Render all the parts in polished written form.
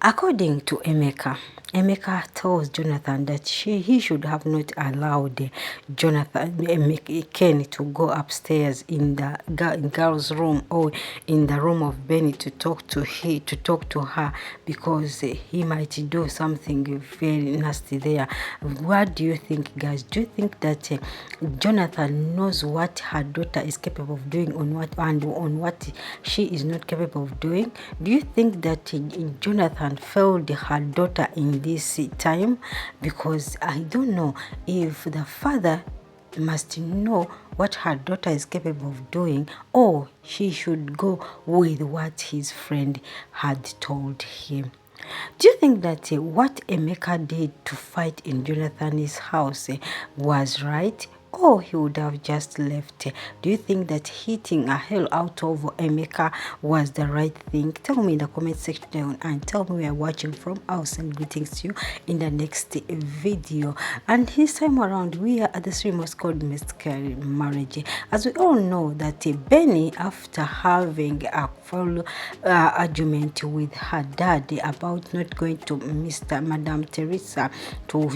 According to Emeka tells Jonathan that he should have not allowed Ken to go upstairs in the girl's room or in the room of Benny to talk to her because he might do something very nasty there. What do you think, guys? Do you think that Jonathan knows what her daughter is capable of doing on what she is not capable of doing? Do you think that Jonathan failed her daughter in this time? Because I don't know if the father must know what her daughter is capable of doing, or she should go with what his friend had told him. Do you think that what Emeka did to fight in Jonathan's house was right? Or he would have just left. Do you think that hitting a hell out of Emeka was the right thing? Tell me in the comment section and tell me where you're watching from. I'll send greetings to you in the next video. And this time around, we are at the serie most called Mr Marriage. As we all know that Benny, after having a full argument with her dad about not going to Madame Teresa to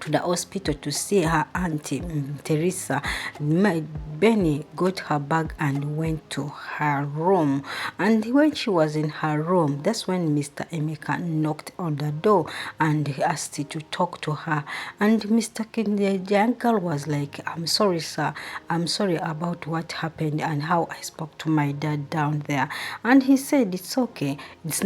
the hospital to see her auntie Teresa, Benny got her bag and went to her room. And when she was in her room, that's when Mr. Emeka knocked on the door and asked to talk to her. And Mr. the uncle was like, "I'm sorry, sir. I'm sorry about what happened and how I spoke to my dad down there." And he said, "It's okay. It's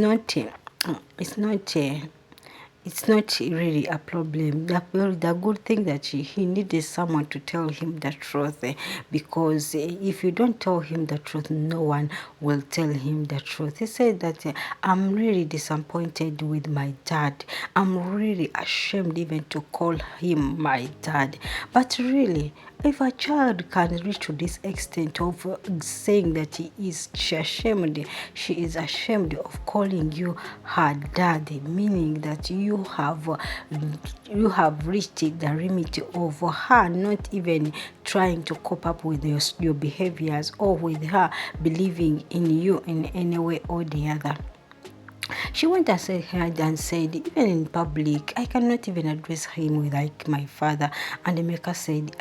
not really a problem. The good thing that he needed someone to tell him the truth, because if you don't tell him the truth, no one will tell him the truth." He said that "I'm really disappointed with my dad. I'm really ashamed even to call him my dad. But really, if a child can reach to this extent of saying that she is ashamed of calling you her dad, meaning that you have reached the limit of her not even trying to cope up with your behaviors, or with her believing in you in any way or the other." She went ahead and said, "Even in public, I cannot even address him with like my father." And Emeka said,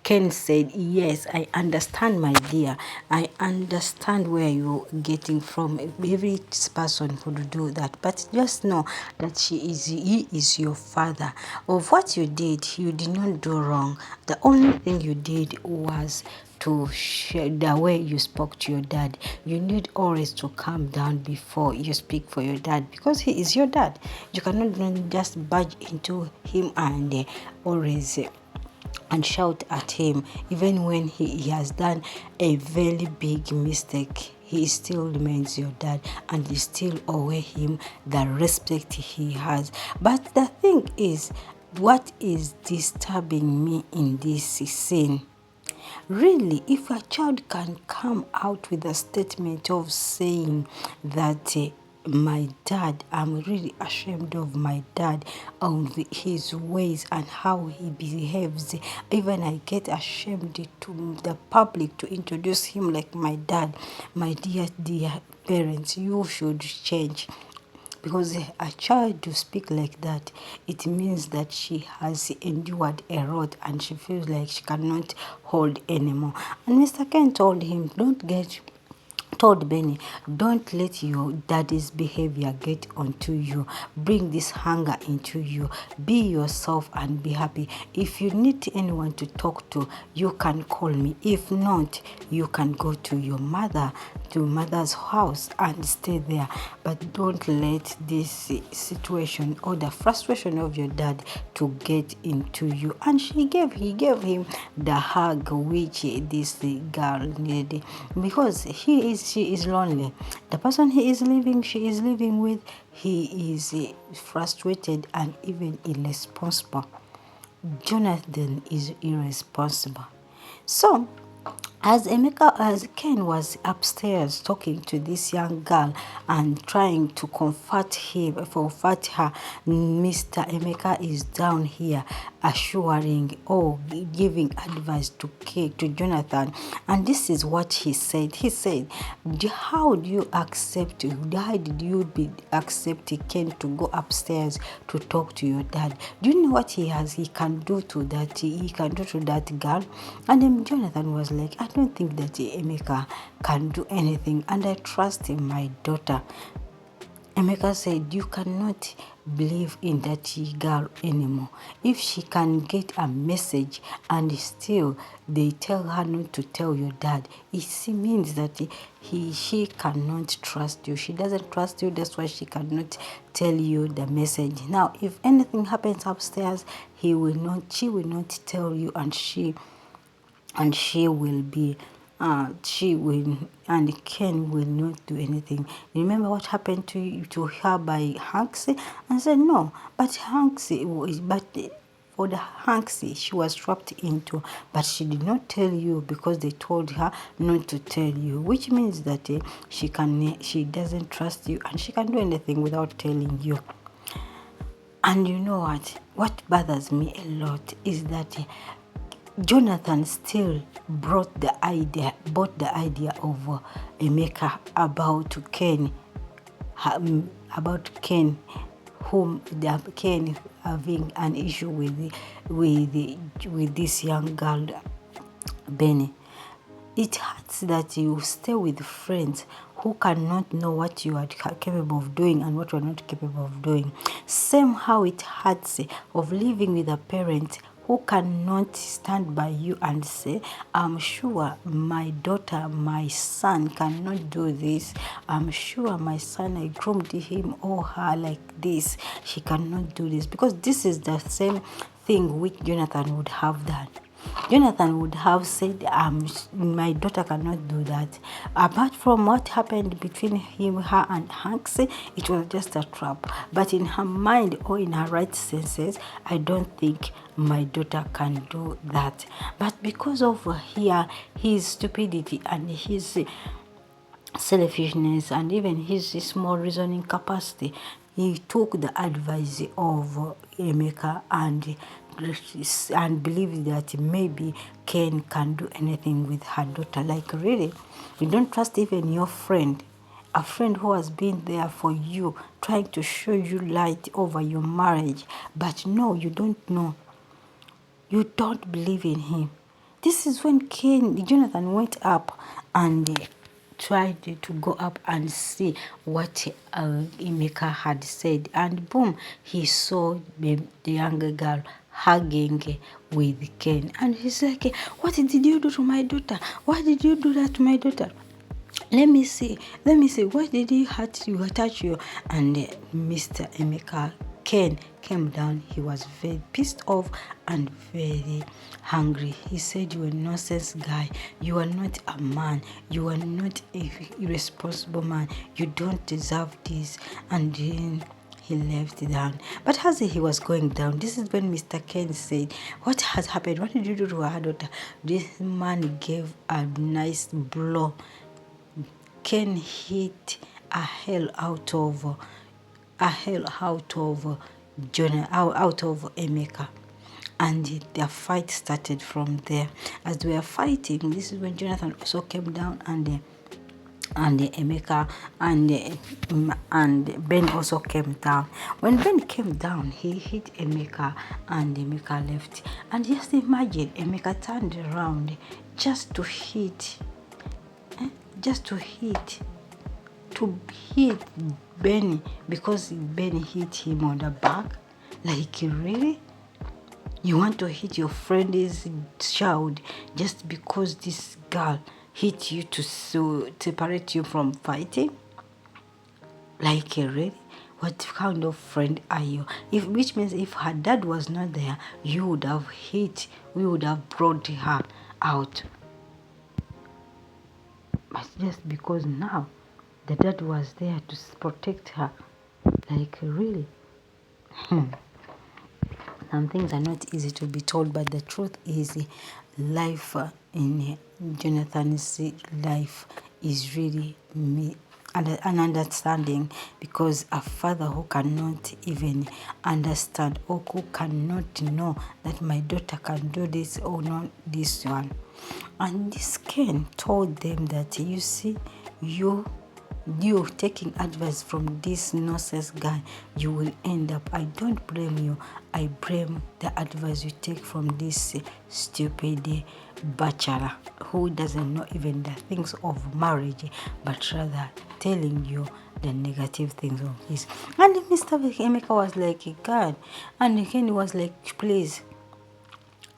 Ken said, "Yes, I understand, my dear. I understand where you're getting from. Every person would do that. But just know that he is your father. Of what you did not do wrong. The only thing you did was to share the way you spoke to your dad. You need always to calm down before you speak for your dad, because he is your dad. You cannot just barge into him and always and shout at him, even when he has done a very big mistake. He still remains your dad, and you still owe him the respect he has." But the thing is, what is disturbing me in this scene? Really, if a child can come out with a statement of saying that my dad, I'm really ashamed of my dad, on his ways and how he behaves. Even I get ashamed to the public to introduce him like my dad. My dear parents, you should change. Because a child to speak like that, it means that she has endured a lot and she feels like she cannot hold anymore. And Mr. Ken told him, told Benny, "Don't let your daddy's behavior get onto you. Bring this hunger into you. Be yourself and be happy. If you need anyone to talk to, you can call me. If not, you can go to your mother's house and stay there. But don't let this situation or the frustration of your dad to get into you." And he gave him the hug which this girl needed, because she is lonely. The person she is living with, he is frustrated and even irresponsible. Jonathan is irresponsible. So As Ken was upstairs talking to this young girl and trying to comfort her, Mr. Emeka is down here assuring or giving advice to Jonathan. And this is what he said. He said, how do you accept, why did you accept Ken to go upstairs to talk to your dad? Do you know what he can do to that girl? And then Jonathan was like, I don't think that Emeka can do anything, and I trust in my daughter. Emeka said, you cannot believe in that girl anymore. If she can get a message and still they tell her not to tell your dad, it means that she cannot trust you. She doesn't trust you, that's why she cannot tell you the message. Now, if anything happens upstairs, she will not tell you, and she will be and Ken will not do anything. Remember what happened to her by Hanksy? And said no, but for the Hanksy she was trapped into, but she did not tell you because they told her not to tell you, which means that she doesn't trust you and she can do anything without telling you. And you know what bothers me a lot is that Jonathan still brought the idea of Emeka about Ken, Ken having an issue with this young girl, Benny. It hurts that you stay with friends who cannot know what you are capable of doing and what you are not capable of doing. Same how it hurts of living with a parent who cannot stand by you and say, I'm sure my daughter, my son cannot do this. I'm sure my son, I groomed him or her like this. She cannot do this. Because this is the same thing which Jonathan would have done. Jonathan would have said, my daughter cannot do that. Apart from what happened between her and Hanks, it was just a trap. But in her mind or in her right senses, I don't think my daughter can do that. But because of his stupidity and his selfishness and even his small reasoning capacity, he took the advice of Emeka and believed that maybe Ken can do anything with her daughter. Like, really? You don't trust even your friend, a friend who has been there for you, trying to show you light over your marriage, but no, you don't know. You don't believe in him. This is when Jonathan went up and tried to go up and see what Emeka had said. And boom, he saw the younger girl hugging with Ken. And he's like, what did you do to my daughter? Why did you do that to my daughter? Let me see. What did he touch you? And Mr. Emeka, Ken, came down. He was very pissed off and very hungry. He said, you are a nonsense guy. You are not a man. You are not a irresponsible man. You don't deserve this. And then he left down. But as he was going down, this is when Mr. Ken said, what has happened? What did you do to our daughter? This man gave a nice blow. Ken hit a hell out of Emeka, and their fight started from there. As they were fighting, this is when Jonathan also came down, and Emeka and Ben also came down. When Ben came down, he hit Emeka, and Emeka left. And just imagine, Emeka turned around just to hit Benny, because Benny hit him on the back. Like, really? You want to hit your friend's child just because this girl hit you to separate you from fighting? Like, really? What kind of friend are you? Which means if her dad was not there, we would have brought her out. But just because now the dad was there to protect her. Like, really? Some things are not easy to be told, but the truth is life in Jonathan's life is really an understanding, because a father who cannot even understand or who cannot know that my daughter can do this or not this one. And this Ken told them that, you see, you taking advice from this nonsense guy, you will end up. I don't blame you. I blame the advice you take from this stupid bachelor who doesn't know even the things of marriage, but rather telling you the negative things of this. And Mr. Emeka was like, God, and Kenny was like, please,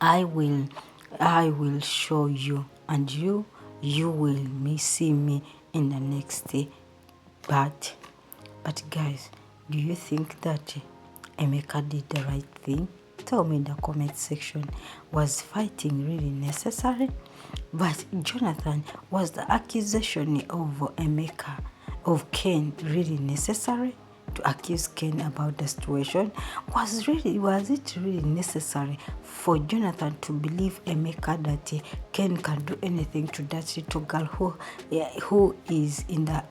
I will show you, and you will see me in the next day. But guys, do you think that Emeka did the right thing? Tell me in the comment section. Was fighting really necessary? But Jonathan, was the accusation of Emeka, of Ken, really necessary? To accuse Ken about the situation? Was it really necessary for Jonathan to believe Emeka that Ken can do anything to that little girl who is in the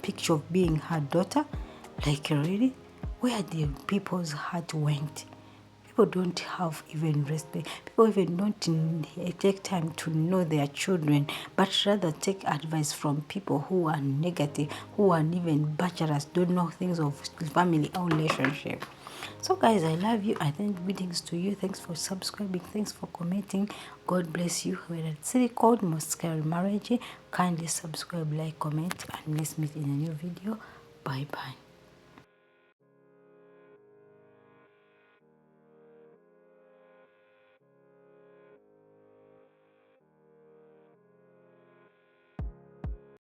picture of being her daughter? Like, really? Where the people's heart went? People don't have even respect. People even don't take time to know their children, but rather take advice from people who are negative, who are even bachelors, don't know things of family or relationship. So guys, I love you. I thank greetings to you. Thanks for subscribing. Thanks for commenting. God bless you. We're at serie called Most Scary Marriage. Kindly subscribe, like, comment, and let's meet in a new video. Bye bye.